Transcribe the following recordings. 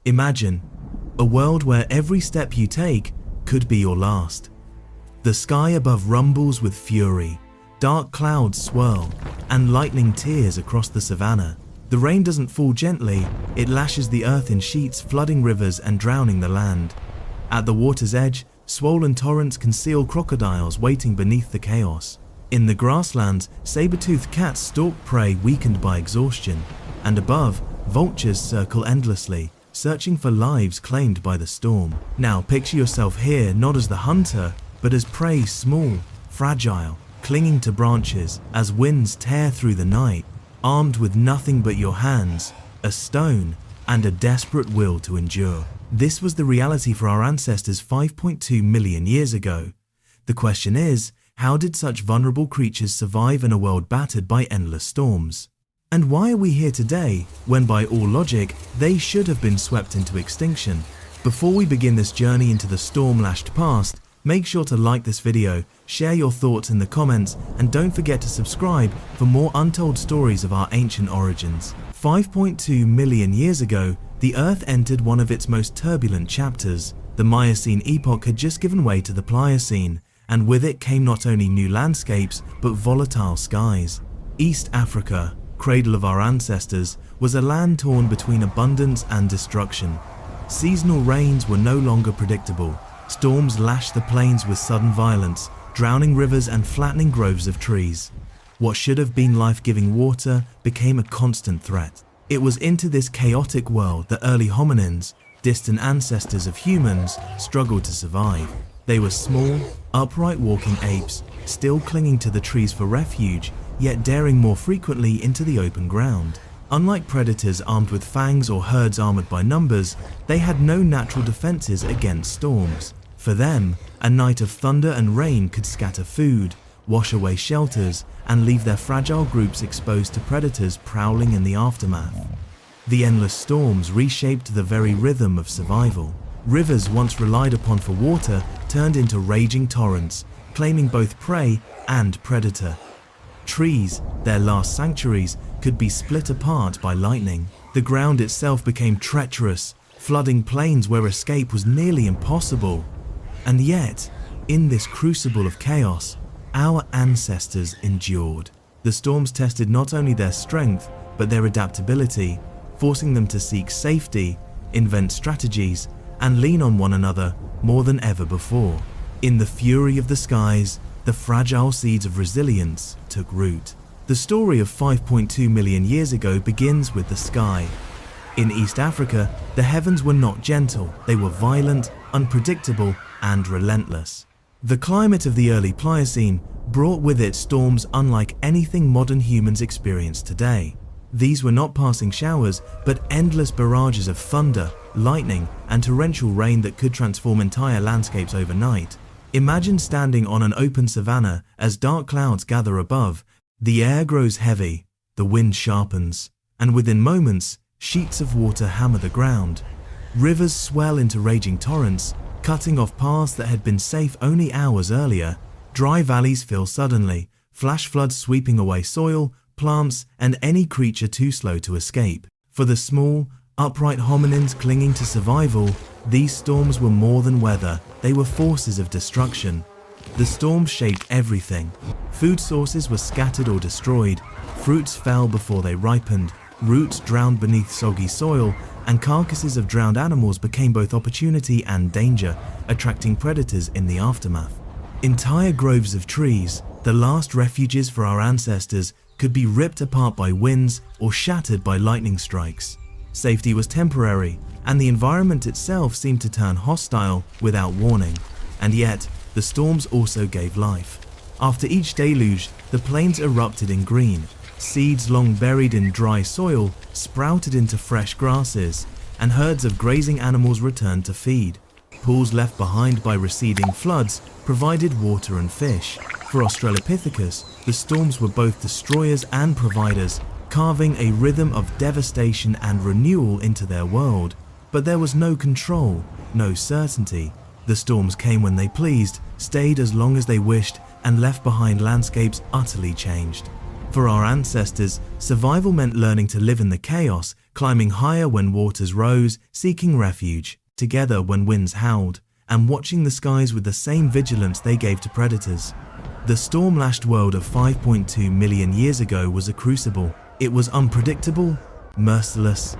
Imagine a world where every step you take could be your last. The sky above rumbles with fury, dark clouds swirl, and lightning tears across the savannah. The rain doesn't fall gently, it lashes the earth in sheets, flooding rivers and drowning the land. At the water's edge, swollen torrents conceal crocodiles waiting beneath the chaos. In the grasslands, saber-toothed cats stalk prey weakened by exhaustion, and above, vultures circle endlessly, searching for lives claimed by the storm. Now picture yourself here not as the hunter, but as prey, small, fragile, clinging to branches as winds tear through the night, armed with nothing but your hands, a stone, and a desperate will to endure. This was the reality for our ancestors 5.2 million years ago. The question is, how did such vulnerable creatures survive in a world battered by endless storms? And why are we here today, when by all logic, they should have been swept into extinction? Before we begin this journey into the storm-lashed past, make sure to like this video, share your thoughts in the comments, and don't forget to subscribe for more untold stories of our ancient origins. 5.2 million years ago, the Earth entered one of its most turbulent chapters. The Miocene epoch had just given way to the Pliocene, and with it came not only new landscapes, but volatile skies. East Africa, cradle of our ancestors, was a land torn between abundance and destruction. Seasonal rains were no longer predictable. Storms lashed the plains with sudden violence, drowning rivers and flattening groves of trees. What should have been life-giving water became a constant threat. It was into this chaotic world that early hominins, distant ancestors of humans, struggled to survive. They were small, upright walking apes, still clinging to the trees for refuge, yet daring more frequently into the open ground. Unlike predators armed with fangs or herds armored by numbers, they had no natural defenses against storms. For them, a night of thunder and rain could scatter food, wash away shelters, and leave their fragile groups exposed to predators prowling in the aftermath. The endless storms reshaped the very rhythm of survival. Rivers once relied upon for water turned into raging torrents, claiming both prey and predator. Trees, their last sanctuaries, could be split apart by lightning. The ground itself became treacherous, flooding plains where escape was nearly impossible. And yet, in this crucible of chaos, our ancestors endured. The storms tested not only their strength, but their adaptability, forcing them to seek safety, invent strategies, and lean on one another more than ever before. In the fury of the skies, the fragile seeds of resilience took root. The story of 5.2 million years ago begins with the sky. In East Africa, the heavens were not gentle, they were violent, unpredictable, and relentless. The climate of the early Pliocene brought with it storms unlike anything modern humans experience today. These were not passing showers, but endless barrages of thunder, lightning, and torrential rain that could transform entire landscapes overnight. Imagine standing on an open savanna as dark clouds gather above, the air grows heavy, the wind sharpens, and within moments, sheets of water hammer the ground. Rivers swell into raging torrents, cutting off paths that had been safe only hours earlier. Dry valleys fill suddenly, flash floods sweeping away soil, plants, and any creature too slow to escape. For the small, upright hominins clinging to survival, these storms were more than weather, they were forces of destruction. The storms shaped everything. Food sources were scattered or destroyed, fruits fell before they ripened, roots drowned beneath soggy soil, and carcasses of drowned animals became both opportunity and danger, attracting predators in the aftermath. Entire groves of trees, the last refuges for our ancestors, could be ripped apart by winds or shattered by lightning strikes. Safety was temporary, and the environment itself seemed to turn hostile without warning. And yet, the storms also gave life. After each deluge, the plains erupted in green. Seeds long buried in dry soil sprouted into fresh grasses, and herds of grazing animals returned to feed. Pools left behind by receding floods provided water and fish. For Australopithecus, the storms were both destroyers and providers, carving a rhythm of devastation and renewal into their world. But there was no control, no certainty. The storms came when they pleased, stayed as long as they wished, and left behind landscapes utterly changed. For our ancestors, survival meant learning to live in the chaos, climbing higher when waters rose, seeking refuge, together when winds howled, and watching the skies with the same vigilance they gave to predators. The storm-lashed world of 5.2 million years ago was a crucible. It was unpredictable, merciless,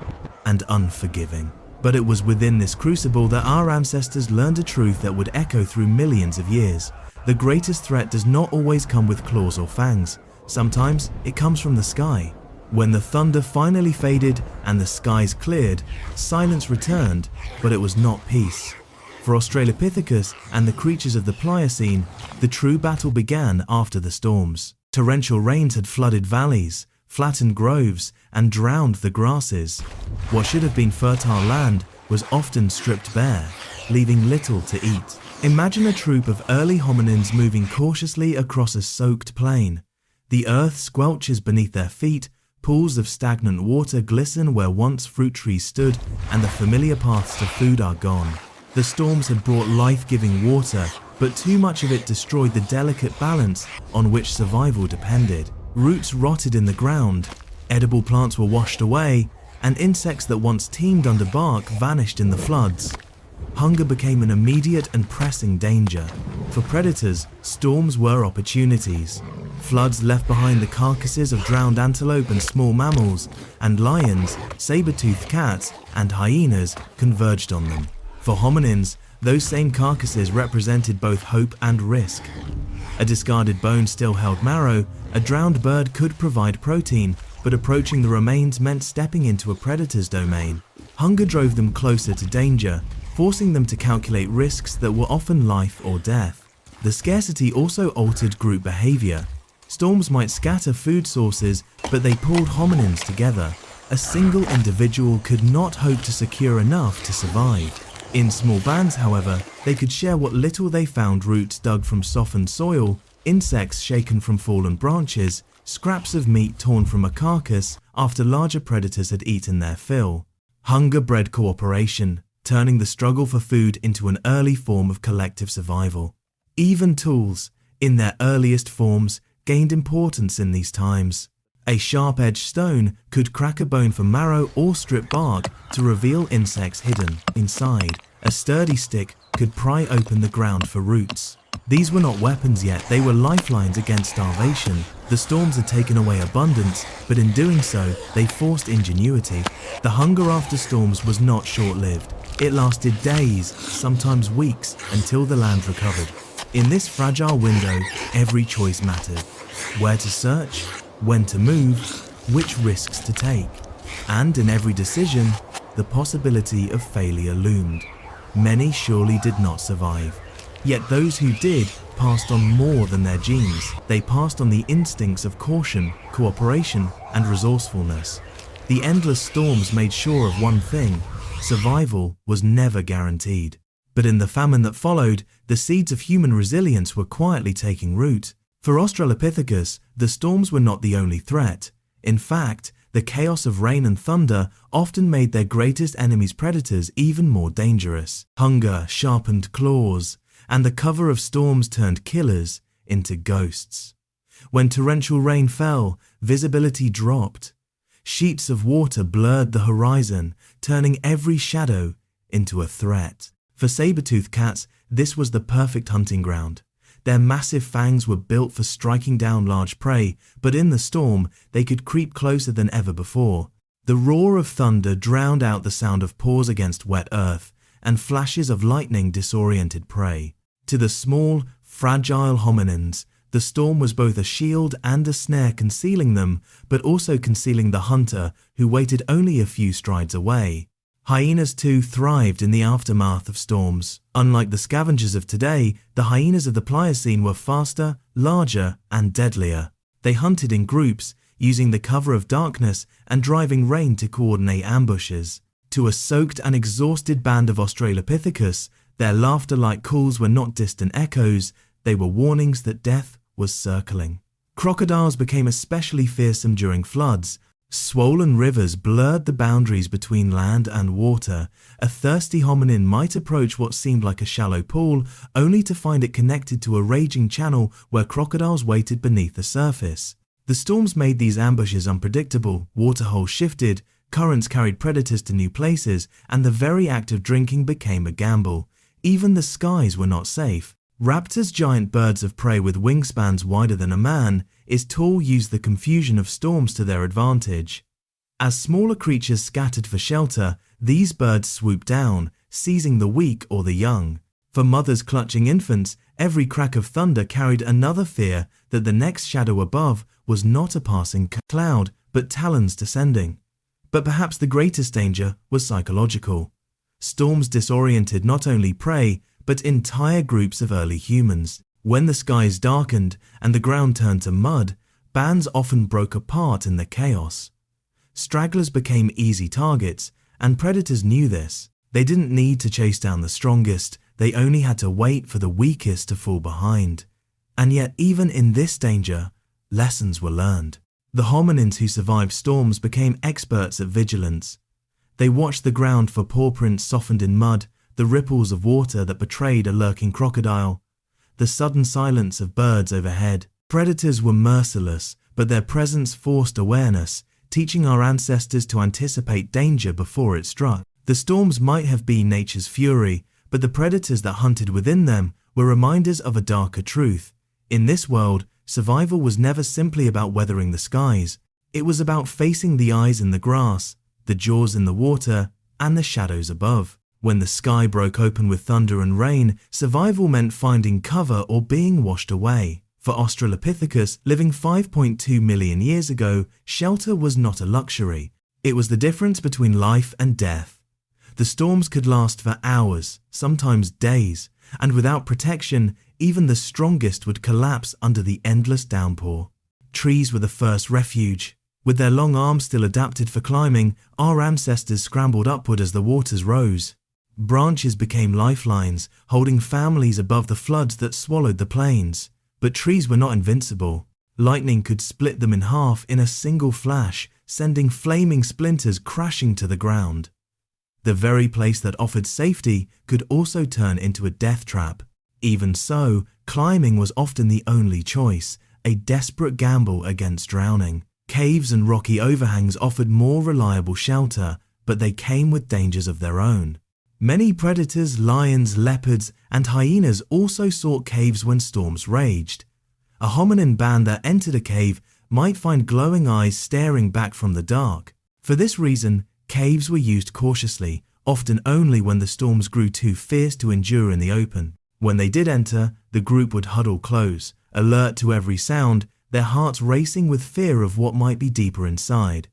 and unforgiving. But it was within this crucible that our ancestors learned a truth that would echo through millions of years. The greatest threat does not always come with claws or fangs. Sometimes it comes from the sky. When the thunder finally faded and the skies cleared, silence returned, but it was not peace. For Australopithecus and the creatures of the Pliocene, the true battle began after the storms. Torrential rains had flooded valleys, flattened groves, and drowned the grasses. What should have been fertile land was often stripped bare, leaving little to eat. Imagine a troop of early hominins moving cautiously across a soaked plain. The earth squelches beneath their feet, pools of stagnant water glisten where once fruit trees stood, and the familiar paths to food are gone. The storms had brought life-giving water, but too much of it destroyed the delicate balance on which survival depended. Roots rotted in the ground, edible plants were washed away, and insects that once teemed under bark vanished in the floods. Hunger became an immediate and pressing danger. For predators, storms were opportunities. Floods left behind the carcasses of drowned antelope and small mammals, and lions, saber-toothed cats, and hyenas converged on them. For hominins, those same carcasses represented both hope and risk. A discarded bone still held marrow, a drowned bird could provide protein, but approaching the remains meant stepping into a predator's domain. Hunger drove them closer to danger, forcing them to calculate risks that were often life or death. The scarcity also altered group behavior. Storms might scatter food sources, but they pulled hominins together. A single individual could not hope to secure enough to survive. In small bands, however, they could share what little they found: roots dug from softened soil, insects shaken from fallen branches, scraps of meat torn from a carcass after larger predators had eaten their fill. Hunger bred cooperation, turning the struggle for food into an early form of collective survival. Even tools, in their earliest forms, gained importance in these times. A sharp-edged stone could crack a bone for marrow or strip bark to reveal insects hidden inside. A sturdy stick could pry open the ground for roots. These were not weapons yet, they were lifelines against starvation. The storms had taken away abundance, but in doing so, they forced ingenuity. The hunger after storms was not short-lived. It lasted days, sometimes weeks, until the land recovered. In this fragile window, every choice mattered. Where to search, when to move, which risks to take. And in every decision, the possibility of failure loomed. Many surely did not survive. Yet those who did passed on more than their genes. They passed on the instincts of caution, cooperation, and resourcefulness. The endless storms made sure of one thing: survival was never guaranteed. But in the famine that followed, the seeds of human resilience were quietly taking root. For Australopithecus, the storms were not the only threat. In fact, the chaos of rain and thunder often made their greatest enemies' predators even more dangerous. Hunger sharpened claws, and the cover of storms turned killers into ghosts. When torrential rain fell, visibility dropped. Sheets of water blurred the horizon, turning every shadow into a threat. For saber-toothed cats, this was the perfect hunting ground. Their massive fangs were built for striking down large prey, but in the storm, they could creep closer than ever before. The roar of thunder drowned out the sound of paws against wet earth, and flashes of lightning disoriented prey. To the small, fragile hominins, the storm was both a shield and a snare, concealing them, but also concealing the hunter who waited only a few strides away. Hyenas too thrived in the aftermath of storms. Unlike the scavengers of today, the hyenas of the Pliocene were faster, larger, and deadlier. They hunted in groups, using the cover of darkness and driving rain to coordinate ambushes. To a soaked and exhausted band of Australopithecus, their laughter-like calls were not distant echoes, they were warnings that death was circling. Crocodiles became especially fearsome during floods. Swollen rivers blurred the boundaries between land and water. A thirsty hominin might approach what seemed like a shallow pool, only to find it connected to a raging channel where crocodiles waited beneath the surface. The storms made these ambushes unpredictable. Waterholes shifted, Currents carried predators to new places, and the very act of drinking became a gamble. Even the skies were not safe. Raptors, giant birds of prey with wingspans wider than a man, is tall, used the confusion of storms to their advantage. As smaller creatures scattered for shelter, these birds swooped down, seizing the weak or the young. For mothers clutching infants, every crack of thunder carried another fear that the next shadow above was not a passing cloud, but talons descending. But perhaps the greatest danger was psychological. Storms disoriented not only prey, but entire groups of early humans. When the skies darkened and the ground turned to mud, bands often broke apart in the chaos. Stragglers became easy targets, and predators knew this. They didn't need to chase down the strongest, they only had to wait for the weakest to fall behind. And yet, even in this danger, lessons were learned. The hominins who survived storms became experts at vigilance. They watched the ground for paw prints softened in mud, the ripples of water that betrayed a lurking crocodile, the sudden silence of birds overhead. Predators were merciless, but their presence forced awareness, teaching our ancestors to anticipate danger before it struck. The storms might have been nature's fury, but the predators that hunted within them were reminders of a darker truth. In this world, survival was never simply about weathering the skies. It was about facing the eyes in the grass, the jaws in the water, and the shadows above. When the sky broke open with thunder and rain, survival meant finding cover or being washed away. For Australopithecus, living 5.2 million years ago, shelter was not a luxury. It was the difference between life and death. The storms could last for hours, sometimes days, and without protection, even the strongest would collapse under the endless downpour. Trees were the first refuge. With their long arms still adapted for climbing, our ancestors scrambled upward as the waters rose. Branches became lifelines, holding families above the floods that swallowed the plains. But trees were not invincible. Lightning could split them in half in a single flash, sending flaming splinters crashing to the ground. The very place that offered safety could also turn into a death trap. Even so, climbing was often the only choice, a desperate gamble against drowning. Caves and rocky overhangs offered more reliable shelter, but they came with dangers of their own. Many predators, lions, leopards, and hyenas also sought caves when storms raged. A hominin band that entered a cave might find glowing eyes staring back from the dark. For this reason, caves were used cautiously, often only when the storms grew too fierce to endure in the open. When they did enter, the group would huddle close, alert to every sound, their hearts racing with fear of what might be deeper inside.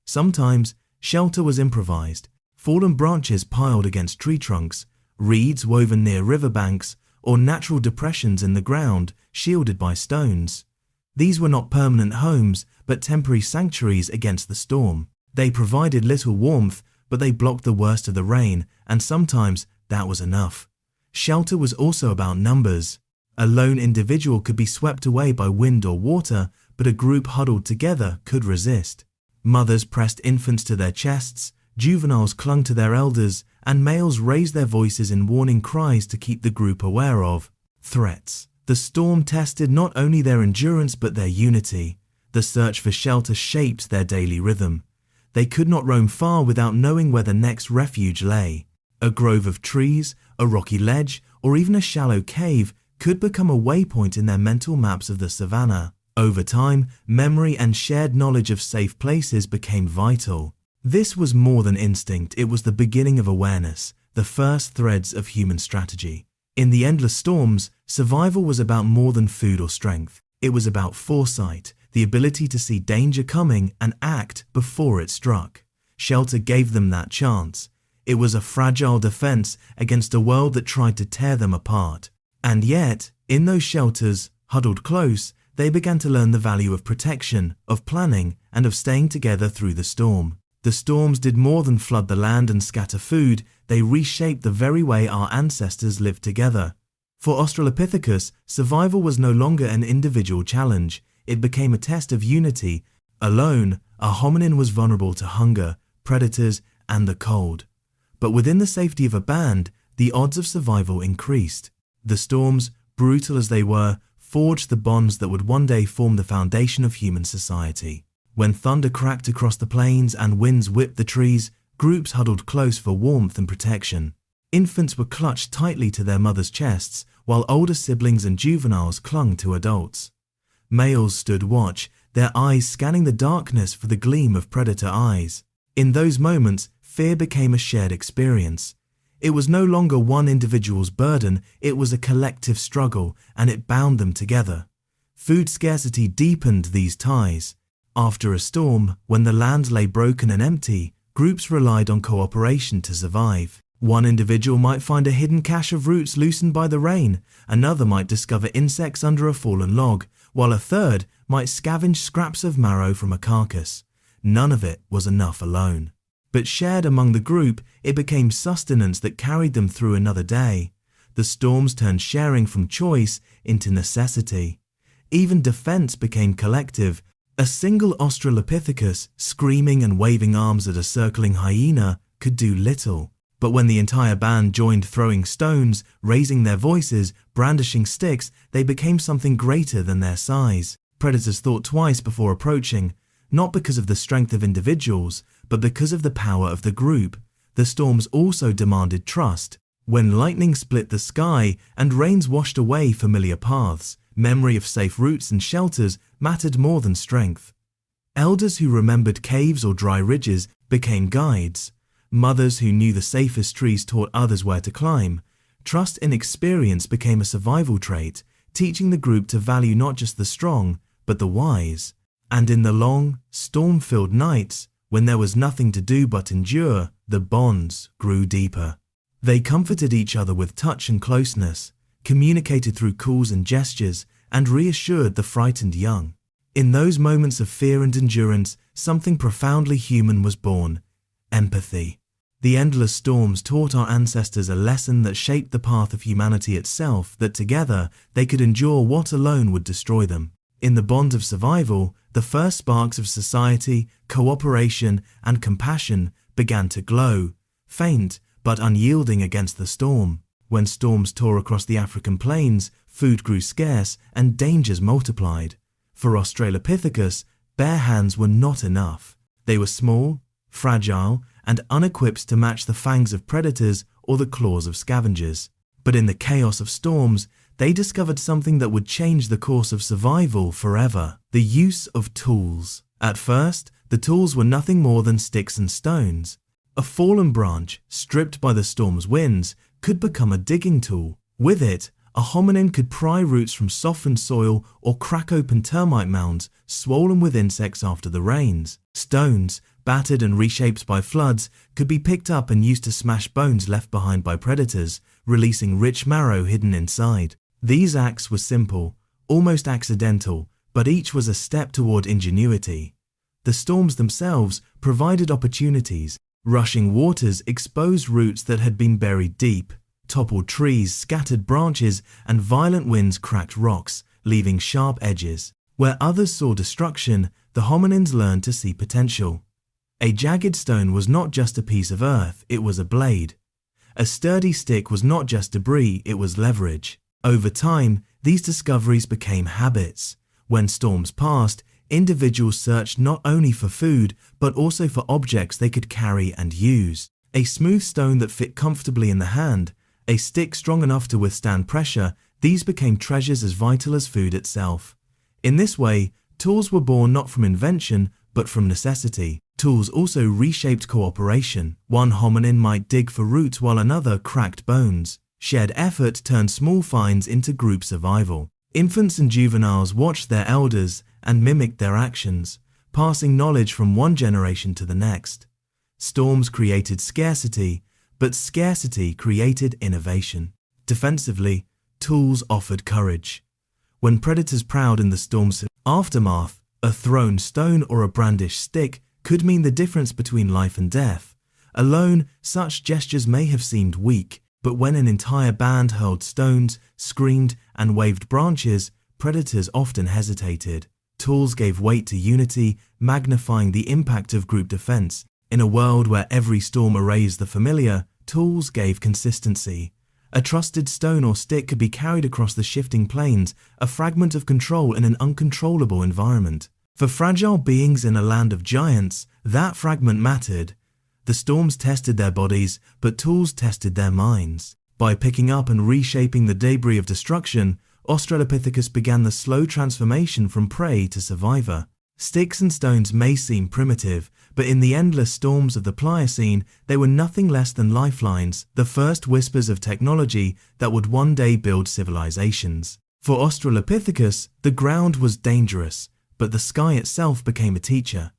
Sometimes, shelter was improvised. Fallen branches piled against tree trunks, reeds woven near riverbanks, or natural depressions in the ground shielded by stones. These were not permanent homes, but temporary sanctuaries against the storm. They provided little warmth, but they blocked the worst of the rain, and sometimes that was enough. Shelter was also about numbers. A lone individual could be swept away by wind or water, but a group huddled together could resist. Mothers pressed infants to their chests, juveniles clung to their elders, and males raised their voices in warning cries to keep the group aware of threats. The storm tested not only their endurance but their unity. The search for shelter shaped their daily rhythm. They could not roam far without knowing where the next refuge lay. A grove of trees, a rocky ledge, or even a shallow cave could become a waypoint in their mental maps of the savannah. Over time, memory and shared knowledge of safe places became vital. This was more than instinct, it was the beginning of awareness, the first threads of human strategy. In the endless storms, survival was about more than food or strength. It was about foresight, the ability to see danger coming and act before it struck. Shelter gave them that chance. It was a fragile defense against a world that tried to tear them apart. And yet, in those shelters, huddled close, they began to learn the value of protection, of planning, and of staying together through the storm. The storms did more than flood the land and scatter food, they reshaped the very way our ancestors lived together. For Australopithecus, survival was no longer an individual challenge, it became a test of unity. Alone, a hominin was vulnerable to hunger, predators, and the cold. But within the safety of a band, the odds of survival increased. The storms, brutal as they were, forged the bonds that would one day form the foundation of human society. When thunder cracked across the plains and winds whipped the trees, groups huddled close for warmth and protection. Infants were clutched tightly to their mothers' chests, while older siblings and juveniles clung to adults. Males stood watch, their eyes scanning the darkness for the gleam of predator eyes. In those moments, fear became a shared experience. It was no longer one individual's burden, it was a collective struggle, and it bound them together. Food scarcity deepened these ties. After a storm, when the land lay broken and empty, groups relied on cooperation to survive. One individual might find a hidden cache of roots loosened by the rain, another might discover insects under a fallen log, while a third might scavenge scraps of marrow from a carcass. None of it was enough alone. But shared among the group, it became sustenance that carried them through another day. The storms turned sharing from choice into necessity. Even defense became collective. A single Australopithecus, screaming and waving arms at a circling hyena, could do little. But when the entire band joined throwing stones, raising their voices, brandishing sticks, they became something greater than their size. Predators thought twice before approaching, not because of the strength of individuals, but because of the power of the group. The storms also demanded trust. When lightning split the sky and rains washed away familiar paths, memory of safe routes and shelters mattered more than strength. Elders who remembered caves or dry ridges became guides. Mothers who knew the safest trees taught others where to climb. Trust in experience became a survival trait, teaching the group to value not just the strong, but the wise. And in the long, storm-filled nights, when there was nothing to do but endure, the bonds grew deeper. They comforted each other with touch and closeness, communicated through calls and gestures, and reassured the frightened young. In those moments of fear and endurance, something profoundly human was born: empathy. The endless storms taught our ancestors a lesson that shaped the path of humanity itself, that together they could endure what alone would destroy them. In the bond of survival, the first sparks of society, cooperation, and compassion began to glow, faint but unyielding against the storm. When storms tore across the African plains, food grew scarce and dangers multiplied. For Australopithecus, bare hands were not enough. They were small, fragile, and unequipped to match the fangs of predators or the claws of scavengers. But in the chaos of storms, they discovered something that would change the course of survival forever: the use of tools. At first, the tools were nothing more than sticks and stones. A fallen branch, stripped by the storm's winds, could become a digging tool. With it, a hominin could pry roots from softened soil or crack open termite mounds swollen with insects after the rains. Stones, battered and reshaped by floods, could be picked up and used to smash bones left behind by predators, releasing rich marrow hidden inside. These acts were simple, almost accidental, but each was a step toward ingenuity. The storms themselves provided opportunities. Rushing waters exposed roots that had been buried deep. Toppled trees scattered branches, and violent winds cracked rocks, leaving sharp edges. Where others saw destruction, the hominins learned to see potential. A jagged stone was not just a piece of earth, it was a blade. A sturdy stick was not just debris, it was leverage. Over time, these discoveries became habits. When storms passed, individuals searched not only for food, but also for objects they could carry and use. A smooth stone that fit comfortably in the hand, a stick strong enough to withstand pressure, these became treasures as vital as food itself. In this way, tools were born not from invention, but from necessity. Tools also reshaped cooperation. One hominin might dig for roots while another cracked bones. Shared effort turned small finds into group survival. Infants and juveniles watched their elders and mimicked their actions, passing knowledge from one generation to the next. Storms created scarcity, but scarcity created innovation. Defensively, tools offered courage. When predators prowled in the storm's aftermath, a thrown stone or a brandished stick could mean the difference between life and death. Alone, such gestures may have seemed weak, but when an entire band hurled stones, screamed, and waved branches, predators often hesitated. Tools gave weight to unity, magnifying the impact of group defense. In a world where every storm erased the familiar, tools gave consistency. A trusted stone or stick could be carried across the shifting plains, a fragment of control in an uncontrollable environment. For fragile beings in a land of giants, that fragment mattered. The storms tested their bodies, but tools tested their minds. By picking up and reshaping the debris of destruction, Australopithecus began the slow transformation from prey to survivor. Sticks and stones may seem primitive, but in the endless storms of the Pliocene, they were nothing less than lifelines, the first whispers of technology that would one day build civilizations. For Australopithecus, the ground was dangerous, but the sky itself became a teacher.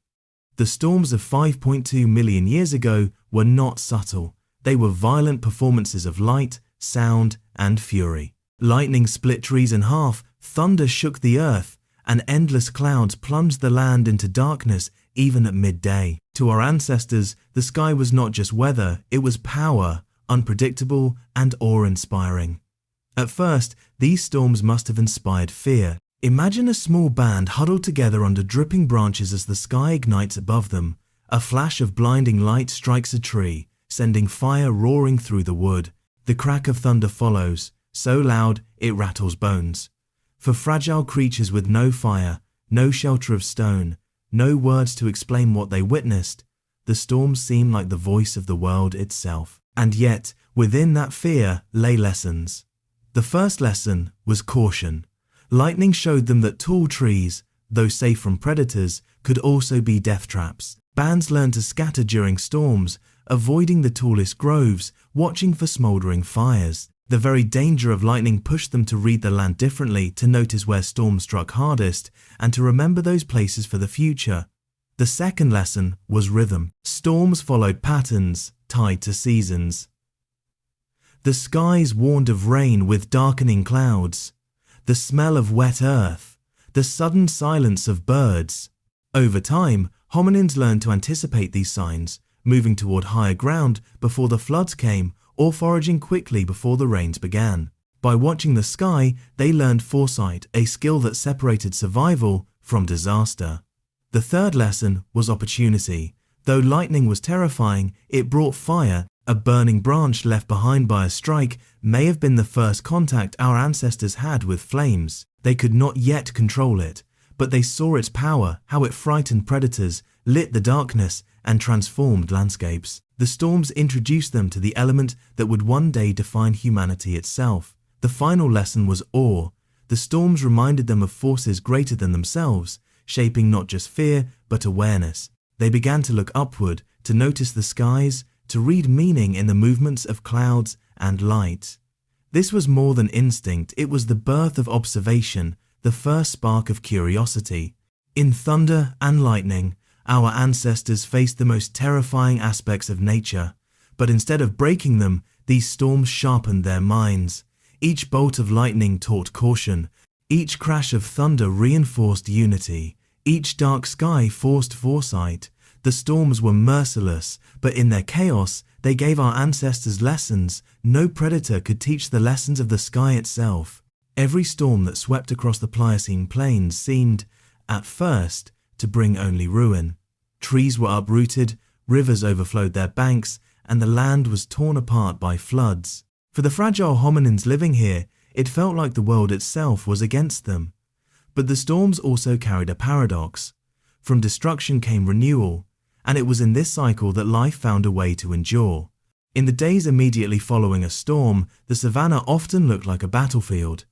The storms of 5.2 million years ago were not subtle. They were violent performances of light, sound, and fury. Lightning split trees in half, thunder shook the earth, and endless clouds plunged the land into darkness even at midday. To our ancestors, the sky was not just weather, it was power, unpredictable and awe-inspiring. At first, these storms must have inspired fear. Imagine a small band huddled together under dripping branches as the sky ignites above them. A flash of blinding light strikes a tree, sending fire roaring through the wood. The crack of thunder follows, so loud it rattles bones. For fragile creatures with no fire, no shelter of stone, no words to explain what they witnessed, the storm seemed like the voice of the world itself. And yet, within that fear lay lessons. The first lesson was caution. Lightning showed them that tall trees, though safe from predators, could also be death traps. Bands learned to scatter during storms, avoiding the tallest groves, watching for smoldering fires. The very danger of lightning pushed them to read the land differently, to notice where storms struck hardest, and to remember those places for the future. The second lesson was rhythm. Storms followed patterns tied to seasons. The skies warned of rain with darkening clouds, the smell of wet earth, the sudden silence of birds. Over time, hominins learned to anticipate these signs, moving toward higher ground before the floods came, or foraging quickly before the rains began. By watching the sky, they learned foresight, a skill that separated survival from disaster. The third lesson was opportunity. Though lightning was terrifying, it brought fire. A burning branch left behind by a strike may have been the first contact our ancestors had with flames. They could not yet control it, but they saw its power, how it frightened predators, lit the darkness, and transformed landscapes. The storms introduced them to the element that would one day define humanity itself. The final lesson was awe. The storms reminded them of forces greater than themselves, shaping not just fear, but awareness. They began to look upward, to notice the skies, to read meaning in the movements of clouds and light. This was more than instinct, it was the birth of observation, the first spark of curiosity. In thunder and lightning, our ancestors faced the most terrifying aspects of nature, but instead of breaking them, these storms sharpened their minds. Each bolt of lightning taught caution, each crash of thunder reinforced unity, each dark sky forced foresight. The storms were merciless, but in their chaos, they gave our ancestors lessons. No predator could teach the lessons of the sky itself. Every storm that swept across the Pliocene plains seemed, at first, to bring only ruin. Trees were uprooted, rivers overflowed their banks, and the land was torn apart by floods. For the fragile hominins living here, it felt like the world itself was against them. But the storms also carried a paradox. From destruction came renewal, and it was in this cycle that life found a way to endure. In the days immediately following a storm, the savannah often looked like a battlefield.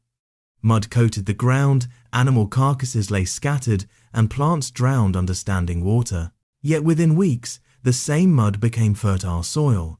Mud coated the ground, animal carcasses lay scattered, and plants drowned under standing water. Yet within weeks, the same mud became fertile soil.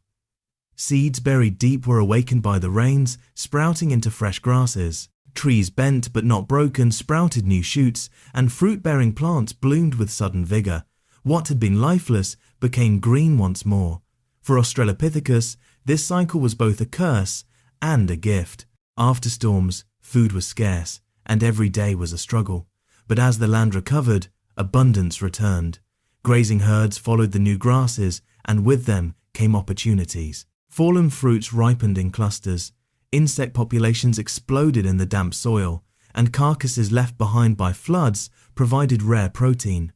Seeds buried deep were awakened by the rains, sprouting into fresh grasses. Trees bent but not broken sprouted new shoots, and fruit-bearing plants bloomed with sudden vigor. What had been lifeless became green once more. For Australopithecus, this cycle was both a curse and a gift. After storms, food was scarce, and every day was a struggle. But as the land recovered, abundance returned. Grazing herds followed the new grasses, and with them came opportunities. Fallen fruits ripened in clusters. Insect populations exploded in the damp soil, and carcasses left behind by floods provided rare protein.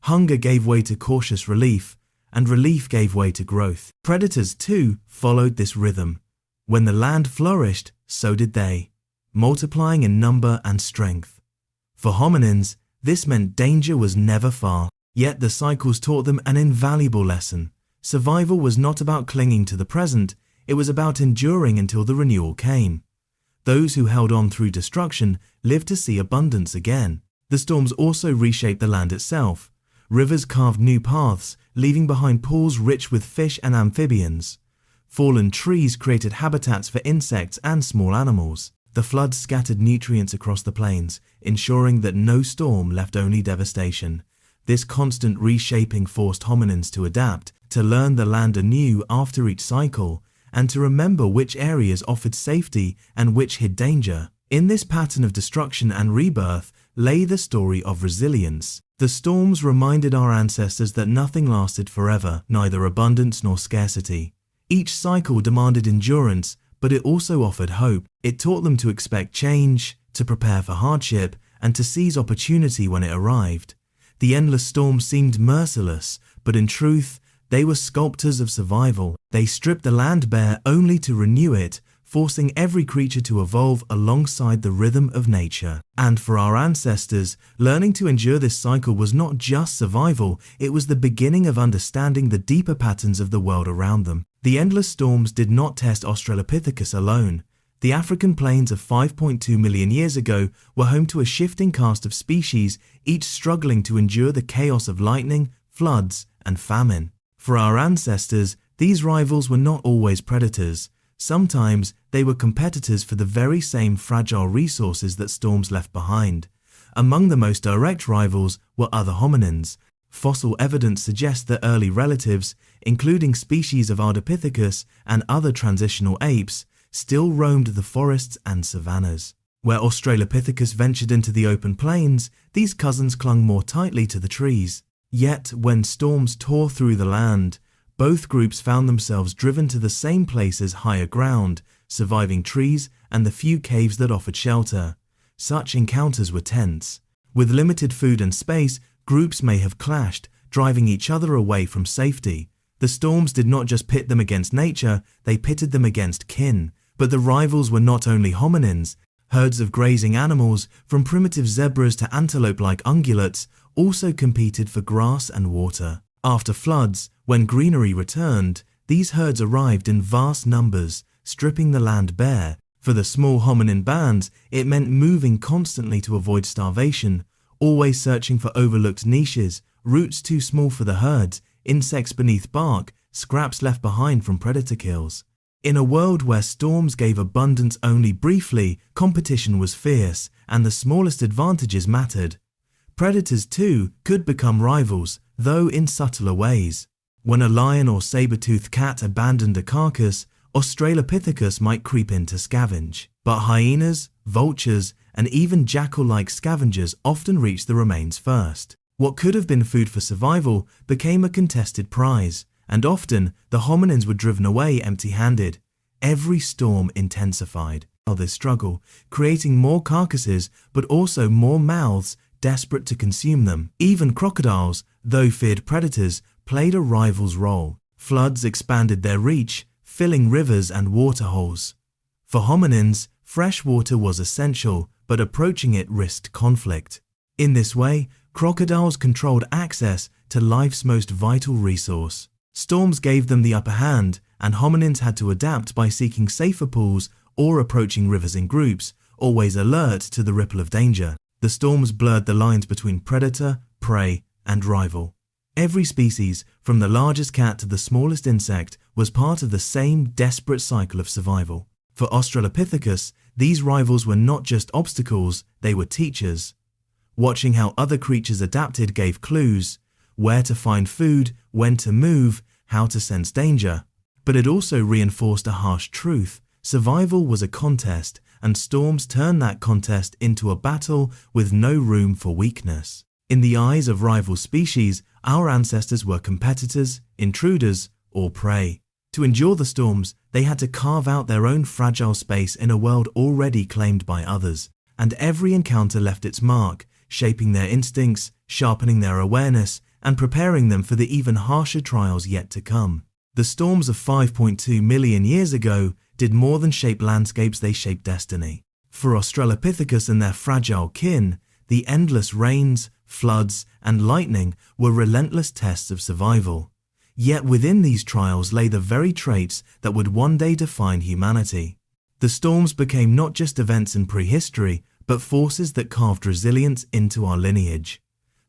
Hunger gave way to cautious relief, and relief gave way to growth. Predators, too, followed this rhythm. When the land flourished, so did they, multiplying in number and strength. For hominins, This meant danger was never far. Yet the cycles taught them an invaluable lesson. Survival was not about clinging to the present, it was about enduring until the renewal came. Those who held on through destruction lived to see abundance again. The storms also reshaped the land itself. Rivers carved new paths, leaving behind pools rich with fish and amphibians. Fallen trees created habitats for insects and small animals. The floods scattered nutrients across the plains, ensuring that no storm left only devastation. This constant reshaping forced hominins to adapt, to learn the land anew after each cycle, and to remember which areas offered safety and which hid danger. In this pattern of destruction and rebirth lay the story of resilience. The storms reminded our ancestors that nothing lasted forever, neither abundance nor scarcity. Each cycle demanded endurance, but it also offered hope. It taught them to expect change, to prepare for hardship, and to seize opportunity when it arrived. The endless storms seemed merciless, but in truth, they were sculptors of survival. They stripped the land bare only to renew it, forcing every creature to evolve alongside the rhythm of nature. And for our ancestors, learning to endure this cycle was not just survival, it was the beginning of understanding the deeper patterns of the world around them. The endless storms did not test Australopithecus alone. The African plains of 5.2 million years ago were home to a shifting cast of species, each struggling to endure the chaos of lightning, floods, and famine. For our ancestors, these rivals were not always predators. Sometimes they were competitors for the very same fragile resources that storms left behind. Among the most direct rivals were other hominins. Fossil evidence suggests that early relatives, including species of Ardipithecus and other transitional apes, still roamed the forests and savannas. Where Australopithecus ventured into the open plains, these cousins clung more tightly to the trees. Yet, when storms tore through the land, both groups found themselves driven to the same places higher ground, surviving trees and the few caves that offered shelter. Such encounters were tense. With limited food and space, groups may have clashed, driving each other away from safety. The storms did not just pit them against nature, they pitted them against kin. But the rivals were not only hominins. Herds of grazing animals, from primitive zebras to antelope-like ungulates, also competed for grass and water. After floods, when greenery returned, these herds arrived in vast numbers, stripping the land bare. For the small hominin bands, it meant moving constantly to avoid starvation, always searching for overlooked niches, roots too small for the herds, insects beneath bark, scraps left behind from predator kills. In a world where storms gave abundance only briefly, competition was fierce, and the smallest advantages mattered. Predators, too, could become rivals, though in subtler ways. When a lion or saber-toothed cat abandoned a carcass, Australopithecus might creep in to scavenge. But hyenas, vultures, and even jackal-like scavengers often reached the remains first. What could have been food for survival became a contested prize, and often the hominins were driven away empty-handed. Every storm intensified this struggle, creating more carcasses but also more mouths desperate to consume them. Even crocodiles, though feared predators, played a rival's role. Floods expanded their reach, filling rivers and waterholes. For hominins, fresh water was essential, but approaching it risked conflict. In this way, crocodiles controlled access to life's most vital resource. Storms gave them the upper hand, and hominins had to adapt by seeking safer pools or approaching rivers in groups, always alert to the ripple of danger. The storms blurred the lines between predator, prey, and rival. Every species, from the largest cat to the smallest insect, was part of the same desperate cycle of survival. For Australopithecus, these rivals were not just obstacles, they were teachers. Watching how other creatures adapted gave clues: where to find food, when to move, how to sense danger. But it also reinforced a harsh truth: survival was a contest, and storms turned that contest into a battle with no room for weakness. In the eyes of rival species, our ancestors were competitors, intruders, or prey. To endure the storms, they had to carve out their own fragile space in a world already claimed by others, and every encounter left its mark, shaping their instincts, sharpening their awareness, and preparing them for the even harsher trials yet to come. The storms of 5.2 million years ago did more than shape landscapes, they shaped destiny. For Australopithecus and their fragile kin, the endless rains, floods, and lightning were relentless tests of survival. Yet within these trials lay the very traits that would one day define humanity. The storms became not just events in prehistory, but forces that carved resilience into our lineage.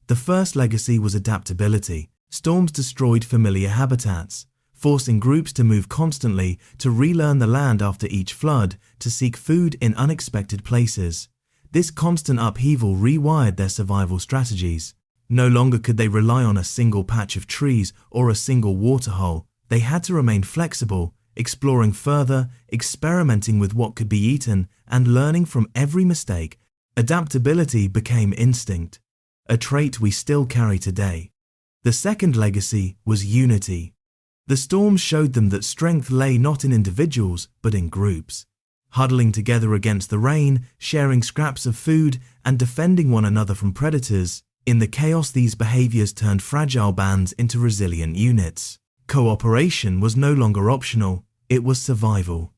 The first legacy was adaptability. Storms destroyed familiar habitats, forcing groups to move constantly, to relearn the land after each flood, to seek food in unexpected places. This constant upheaval rewired their survival strategies. No longer could they rely on a single patch of trees or a single waterhole. They had to remain flexible, exploring further, experimenting with what could be eaten, and learning from every mistake. Adaptability became instinct, a trait we still carry today. The second legacy was unity. The storms showed them that strength lay not in individuals, but in groups. Huddling together against the rain, sharing scraps of food, and defending one another from predators. In the chaos, these behaviors turned fragile bands into resilient units. Cooperation was no longer optional, it was survival.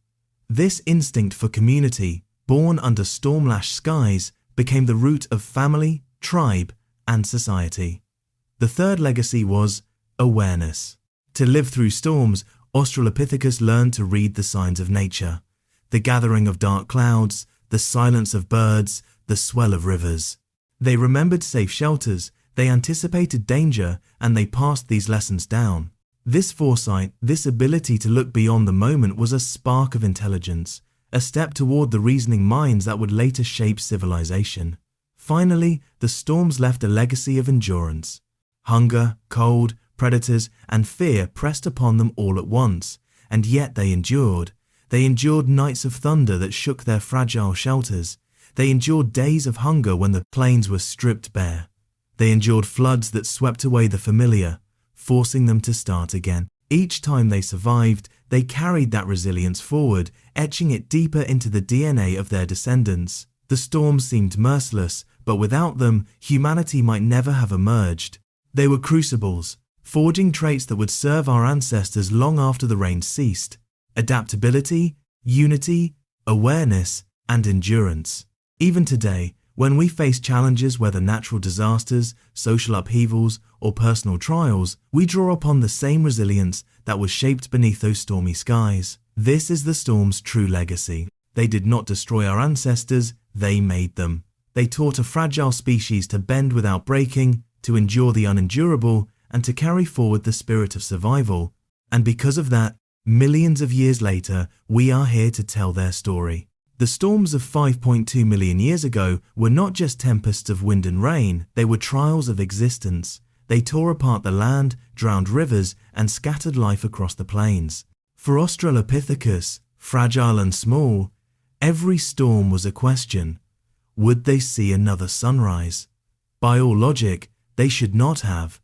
This instinct for community, born under storm-lashed skies, became the root of family, tribe, and society. The third legacy was awareness. To live through storms, Australopithecus learned to read the signs of nature. The gathering of dark clouds, the silence of birds, the swell of rivers. They remembered safe shelters, they anticipated danger, and they passed these lessons down. This foresight, this ability to look beyond the moment was a spark of intelligence, a step toward the reasoning minds that would later shape civilization. Finally, the storms left a legacy of endurance. Hunger, cold, predators, and fear pressed upon them all at once, and yet they endured. They endured nights of thunder that shook their fragile shelters. They endured days of hunger when the plains were stripped bare. They endured floods that swept away the familiar, forcing them to start again. Each time they survived, they carried that resilience forward, etching it deeper into the DNA of their descendants. The storms seemed merciless, but without them, humanity might never have emerged. They were crucibles, forging traits that would serve our ancestors long after the rain ceased. Adaptability, unity, awareness, and endurance. Even today, when we face challenges, whether natural disasters, social upheavals, or personal trials, we draw upon the same resilience that was shaped beneath those stormy skies. This is the storm's true legacy. They did not destroy our ancestors, they made them. They taught a fragile species to bend without breaking, to endure the unendurable, and to carry forward the spirit of survival. And because of that, millions of years later, we are here to tell their story. The storms of 5.2 million years ago were not just tempests of wind and rain, they were trials of existence. They tore apart the land, drowned rivers, and scattered life across the plains. For Australopithecus, fragile and small, every storm was a question. Would they see another sunrise? By all logic, they should not have.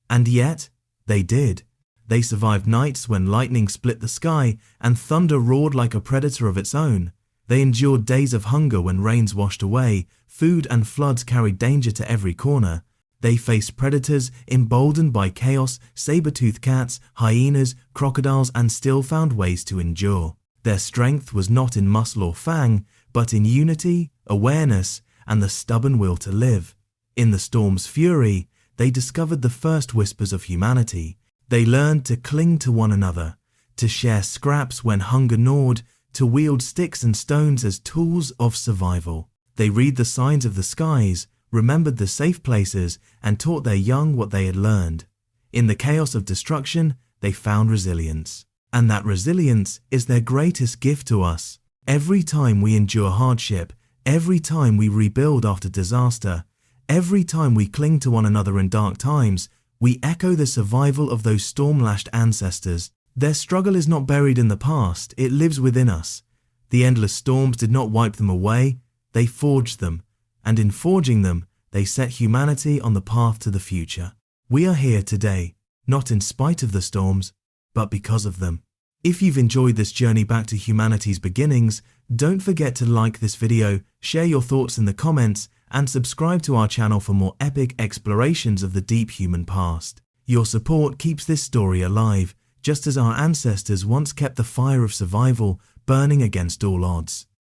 And yet, they did. They survived nights when lightning split the sky and thunder roared like a predator of its own. They endured days of hunger when rains washed away, food and floods carried danger to every corner. They faced predators emboldened by chaos, saber-toothed cats, hyenas, crocodiles, and still found ways to endure. Their strength was not in muscle or fang, but in unity, awareness, and the stubborn will to live. In the storm's fury, they discovered the first whispers of humanity. They learned to cling to one another, to share scraps when hunger gnawed, to wield sticks and stones as tools of survival. They read the signs of the skies, remembered the safe places, and taught their young what they had learned. In the chaos of destruction, they found resilience. And that resilience is their greatest gift to us. Every time we endure hardship, every time we rebuild after disaster, every time we cling to one another in dark times, we echo the survival of those storm-lashed ancestors. Their struggle is not buried in the past, it lives within us. The endless storms did not wipe them away, they forged them, and in forging them, they set humanity on the path to the future. We are here today, not in spite of the storms, but because of them. If you've enjoyed this journey back to humanity's beginnings, don't forget to like this video, share your thoughts in the comments, and subscribe to our channel for more epic explorations of the deep human past. Your support keeps this story alive, just as our ancestors once kept the fire of survival burning against all odds.